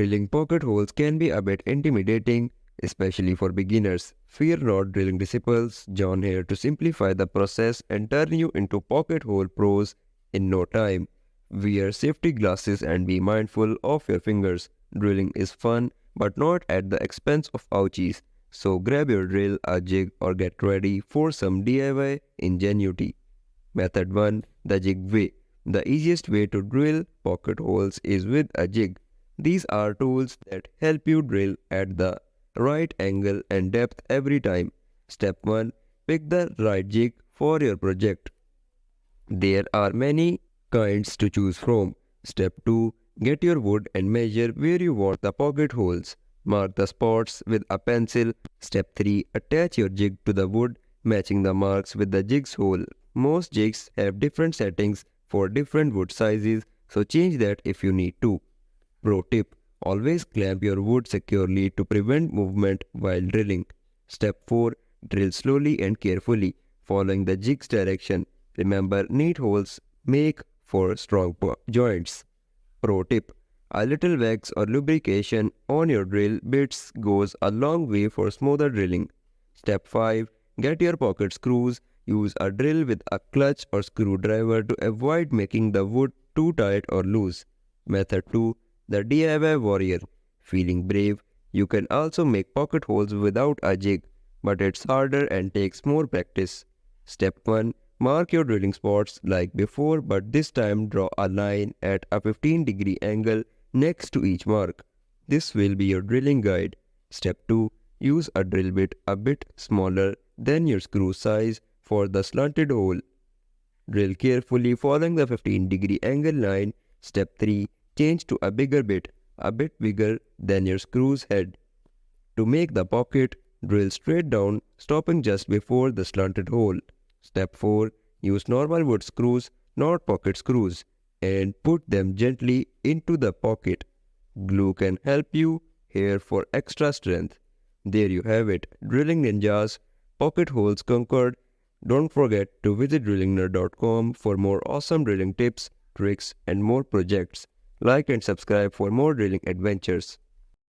Drilling pocket holes can be a bit intimidating, especially for beginners. Fear not, drilling disciples. John here to simplify the process and turn you into pocket hole pros in no time. Wear safety glasses and be mindful of your fingers. Drilling is fun, but not at the expense of ouchies. So grab your drill, a jig, or get ready for some DIY ingenuity. Method 1. The Jig Way. The easiest way to drill pocket holes is with a jig. These are tools that help you drill at the right angle and depth every time. Step 1. Pick the right jig for your project. There are many kinds to choose from. Step 2. Get your wood and measure where you want the pocket holes. Mark the spots with a pencil. Step 3. Attach your jig to the wood, matching the marks with the jig's hole. Most jigs have different settings for different wood sizes, so change that if you need to. Pro tip: always clamp your wood securely to prevent movement while drilling. Step 4. Drill slowly and carefully, following the jig's direction. Remember, neat holes make for strong joints. Pro tip: a little wax or lubrication on your drill bits goes a long way for smoother drilling. Step 5. Get your pocket screws. Use a drill with a clutch or screwdriver to avoid making the wood too tight or loose. Method 2. The DIY warrior. Feeling brave? You can also make pocket holes without a jig, but it's harder and takes more practice. Step 1. Mark your drilling spots like before, but this time draw a line at a 15-degree angle next to each mark. This will be your drilling guide. Step 2. Use a drill bit a bit smaller than your screw size for the slanted hole. Drill carefully following the 15-degree angle line. Step 3. Change to a bigger bit, a bit bigger than your screw's head. To make the pocket, drill straight down, stopping just before the slanted hole. Step 4. Use normal wood screws, not pocket screws, and put them gently into the pocket. Glue can help you here for extra strength. There you have it, drilling ninjas, pocket holes conquered. Don't forget to visit drillingnerd.com for more awesome drilling tips, tricks, and more projects. Like and subscribe for more drilling adventures.